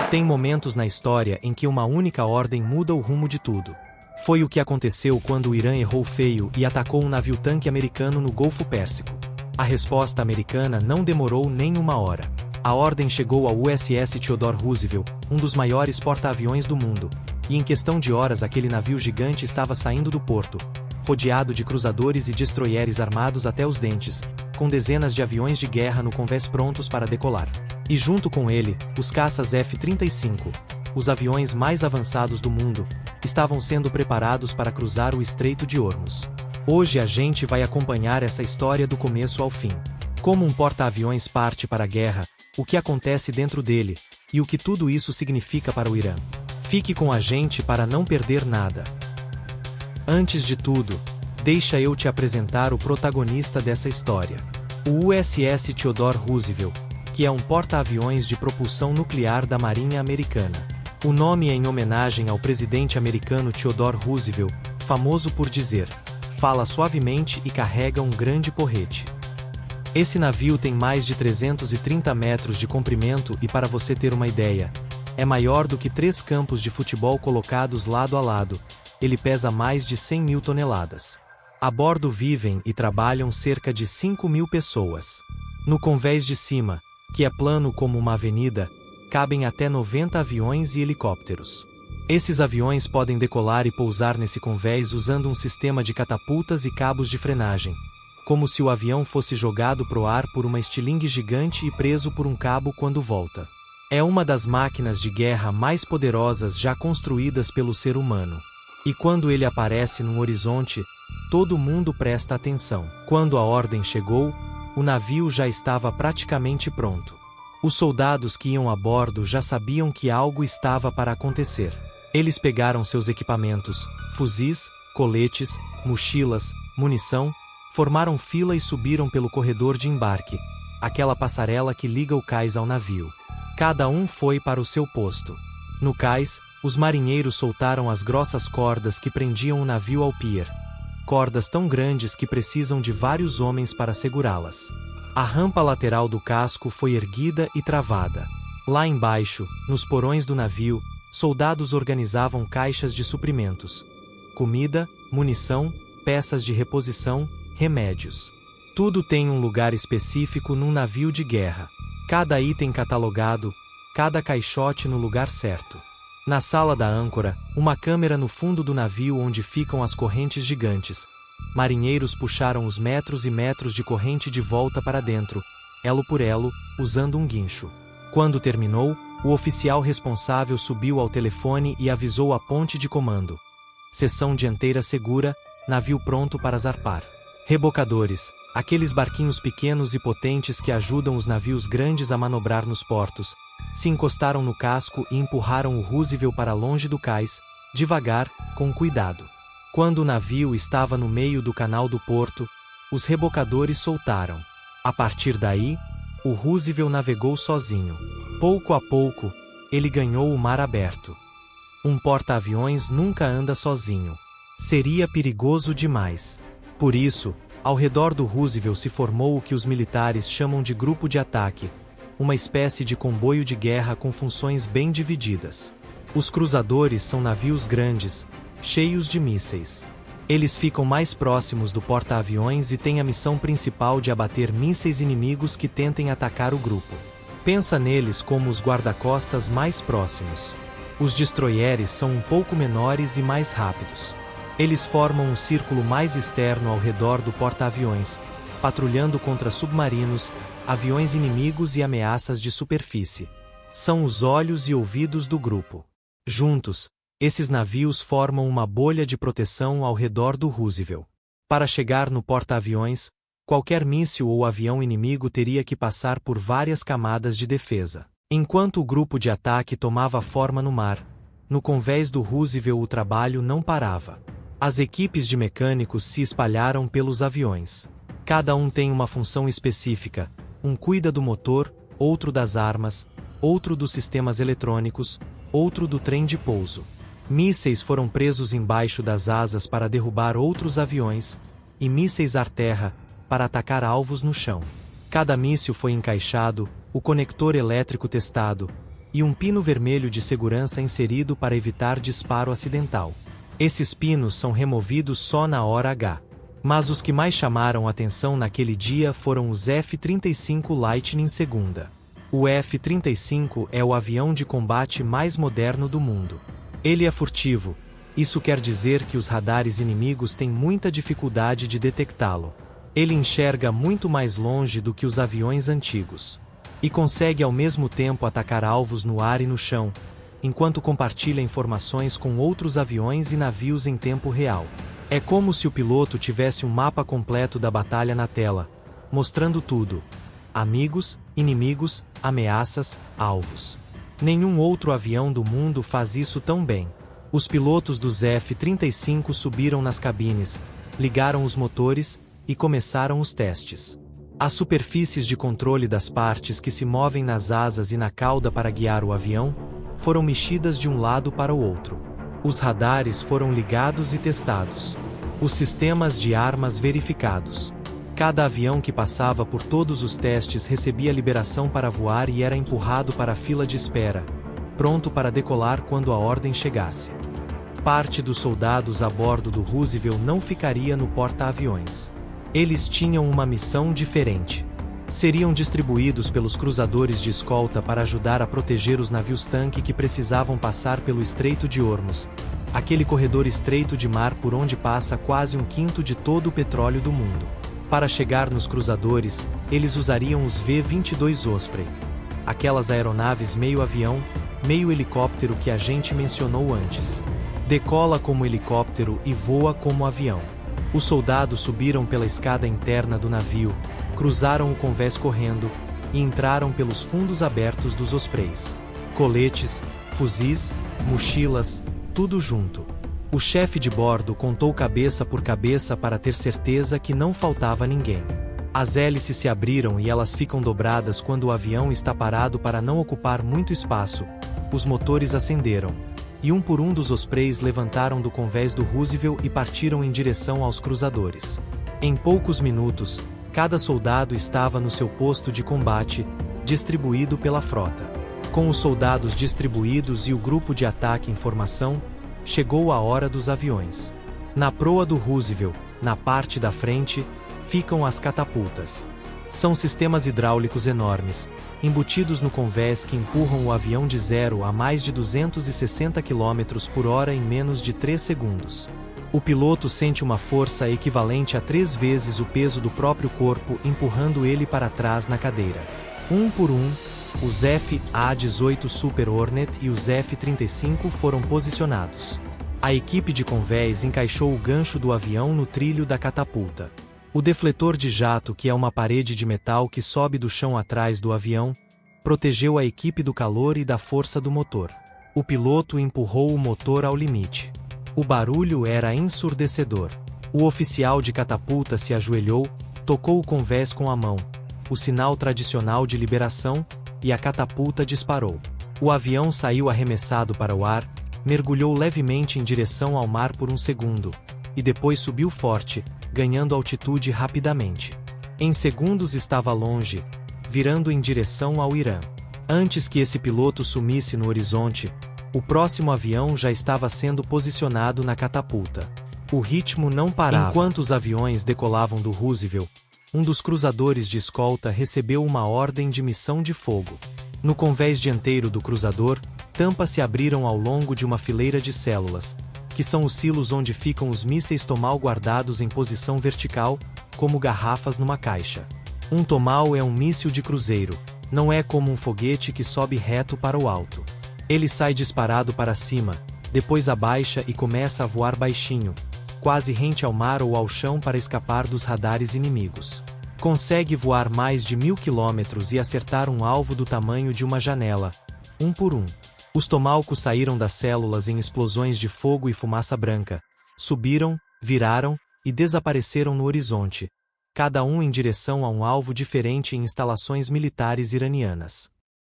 Tem momentos na história em que uma única ordem muda o rumo de tudo. Foi o que aconteceu quando o Irã errou feio e atacou um navio-tanque americano no Golfo Pérsico. A resposta americana não demorou nem uma hora. A ordem chegou ao USS Theodore Roosevelt, um dos maiores porta-aviões do mundo, e em questão de horas aquele navio gigante estava saindo do porto, rodeado de cruzadores e destroyers armados até os dentes, com dezenas de aviões de guerra no convés prontos para decolar. E junto com ele, os caças F-35, os aviões mais avançados do mundo, estavam sendo preparados para cruzar o Estreito de Hormuz. Hoje a gente vai acompanhar essa história do começo ao fim. Como um porta-aviões parte para a guerra, o que acontece dentro dele, e o que tudo isso significa para o Irã. Fique com a gente para não perder nada. Antes de tudo, deixa eu te apresentar o protagonista dessa história. O USS Theodore Roosevelt, que é um porta-aviões de propulsão nuclear da Marinha Americana. O nome é em homenagem ao presidente americano Theodore Roosevelt, famoso por dizer: "Fala suavemente e carrega um grande porrete". Esse navio tem mais de 330 metros de comprimento e, para você ter uma ideia, é maior do que 3 campos de futebol colocados lado a lado. Ele pesa mais de 100 mil toneladas. A bordo vivem e trabalham cerca de 5.000 pessoas. No convés de cima, que é plano como uma avenida, cabem até 90 aviões e helicópteros. Esses aviões podem decolar e pousar nesse convés usando um sistema de catapultas e cabos de frenagem, como se o avião fosse jogado pro ar por uma estilingue gigante e preso por um cabo quando volta. É uma das máquinas de guerra mais poderosas já construídas pelo ser humano. E quando ele aparece no horizonte, todo mundo presta atenção. Quando a ordem chegou, o navio já estava praticamente pronto. Os soldados que iam a bordo já sabiam que algo estava para acontecer. Eles pegaram seus equipamentos, fuzis, coletes, mochilas, munição, formaram fila e subiram pelo corredor de embarque, aquela passarela que liga o cais ao navio. Cada um foi para o seu posto. No cais, os marinheiros soltaram as grossas cordas que prendiam o navio ao pier. Cordas tão grandes que precisam de vários homens para segurá-las. A rampa lateral do casco foi erguida e travada. Lá embaixo, nos porões do navio, soldados organizavam caixas de suprimentos: comida, munição, peças de reposição, remédios. Tudo tem um lugar específico num navio de guerra. Cada item catalogado, cada caixote no lugar certo. Na sala da âncora, uma câmera no fundo do navio onde ficam as correntes gigantes. Marinheiros puxaram os metros e metros de corrente de volta para dentro, elo por elo, usando um guincho. Quando terminou, o oficial responsável subiu ao telefone e avisou a ponte de comando. Seção dianteira segura, navio pronto para zarpar. Rebocadores, aqueles barquinhos pequenos e potentes que ajudam os navios grandes a manobrar nos portos, se encostaram no casco e empurraram o Roosevelt para longe do cais, devagar, com cuidado. Quando o navio estava no meio do canal do porto, os rebocadores soltaram. A partir daí, o Roosevelt navegou sozinho. Pouco a pouco, ele ganhou o mar aberto. Um porta-aviões nunca anda sozinho. Seria perigoso demais. Por isso, ao redor do Roosevelt se formou o que os militares chamam de grupo de ataque, uma espécie de comboio de guerra com funções bem divididas. Os cruzadores são navios grandes, cheios de mísseis. Eles ficam mais próximos do porta-aviões e têm a missão principal de abater mísseis inimigos que tentem atacar o grupo. Pensa neles como os guarda-costas mais próximos. Os destroyers são um pouco menores e mais rápidos. Eles formam um círculo mais externo ao redor do porta-aviões, patrulhando contra submarinos, aviões inimigos e ameaças de superfície. São os olhos e ouvidos do grupo. Juntos, esses navios formam uma bolha de proteção ao redor do Roosevelt. Para chegar no porta-aviões, qualquer míssil ou avião inimigo teria que passar por várias camadas de defesa. Enquanto o grupo de ataque tomava forma no mar, no convés do Roosevelt o trabalho não parava. As equipes de mecânicos se espalharam pelos aviões. Cada um tem uma função específica, um cuida do motor, outro das armas, outro dos sistemas eletrônicos, outro do trem de pouso. Mísseis foram presos embaixo das asas para derrubar outros aviões, e mísseis ar-terra, para atacar alvos no chão. Cada míssil foi encaixado, o conector elétrico testado, e um pino vermelho de segurança inserido para evitar disparo acidental. Esses pinos são removidos só na hora H. Mas os que mais chamaram atenção naquele dia foram os F-35 Lightning II. O F-35 é o avião de combate mais moderno do mundo. Ele é furtivo, isso quer dizer que os radares inimigos têm muita dificuldade de detectá-lo. Ele enxerga muito mais longe do que os aviões antigos. E consegue ao mesmo tempo atacar alvos no ar e no chão, enquanto compartilha informações com outros aviões e navios em tempo real. É como se o piloto tivesse um mapa completo da batalha na tela, mostrando tudo: amigos, inimigos, ameaças, alvos. Nenhum outro avião do mundo faz isso tão bem. Os pilotos dos F-35 subiram nas cabines, ligaram os motores e começaram os testes. As superfícies de controle das partes que se movem nas asas e na cauda para guiar o avião foram mexidas de um lado para o outro. Os radares foram ligados e testados. Os sistemas de armas verificados. Cada avião que passava por todos os testes recebia liberação para voar e era empurrado para a fila de espera, pronto para decolar quando a ordem chegasse. Parte dos soldados a bordo do Roosevelt não ficaria no porta-aviões. Eles tinham uma missão diferente. Seriam distribuídos pelos cruzadores de escolta para ajudar a proteger os navios-tanque que precisavam passar pelo Estreito de Hormuz, aquele corredor estreito de mar por onde passa quase um quinto de todo o petróleo do mundo. Para chegar nos cruzadores, eles usariam os V-22 Osprey, aquelas aeronaves meio avião, meio helicóptero que a gente mencionou antes. Decola como helicóptero e voa como avião. Os soldados subiram pela escada interna do navio, cruzaram o convés correndo e entraram pelos fundos abertos dos Ospreys. Coletes, fuzis, mochilas, tudo junto. O chefe de bordo contou cabeça por cabeça para ter certeza que não faltava ninguém. As hélices se abriram e elas ficam dobradas quando o avião está parado para não ocupar muito espaço. Os motores acenderam. E um por um dos Ospreys levantaram do convés do Roosevelt e partiram em direção aos cruzadores. Em poucos minutos, cada soldado estava no seu posto de combate, distribuído pela frota. Com os soldados distribuídos e o grupo de ataque em formação, chegou a hora dos aviões. Na proa do Roosevelt, na parte da frente, ficam as catapultas. São sistemas hidráulicos enormes, embutidos no convés que empurram o avião de 0 a mais de 260 km por hora em menos de 3 segundos. O piloto sente uma força equivalente a 3 vezes o peso do próprio corpo empurrando ele para trás na cadeira. Um por um, os F-A-18 Super Hornet e os F-35 foram posicionados. A equipe de convés encaixou o gancho do avião no trilho da catapulta. O defletor de jato, que é uma parede de metal que sobe do chão atrás do avião, protegeu a equipe do calor e da força do motor. O piloto empurrou o motor ao limite. O barulho era ensurdecedor. O oficial de catapulta se ajoelhou, tocou o convés com a mão, o sinal tradicional de liberação, e a catapulta disparou. O avião saiu arremessado para o ar, mergulhou levemente em direção ao mar por um segundo, e depois subiu forte, ganhando altitude rapidamente. Em segundos estava longe, virando em direção ao Irã. Antes que esse piloto sumisse no horizonte, o próximo avião já estava sendo posicionado na catapulta. O ritmo não parava. Enquanto os aviões decolavam do Roosevelt, um dos cruzadores de escolta recebeu uma ordem de missão de fogo. No convés dianteiro do cruzador, tampas se abriram ao longo de uma fileira de células, que são os silos onde ficam os mísseis Tomahawk guardados em posição vertical, como garrafas numa caixa. Um Tomahawk é um míssil de cruzeiro, não é como um foguete que sobe reto para o alto. Ele sai disparado para cima, depois abaixa e começa a voar baixinho, quase rente ao mar ou ao chão para escapar dos radares inimigos. Consegue voar mais de 1000 km e acertar um alvo do tamanho de uma janela, um por um. Os Tomahawks saíram das células em explosões de fogo e fumaça branca, subiram, viraram e desapareceram no horizonte, cada um em direção a um alvo diferente em instalações militares iranianas.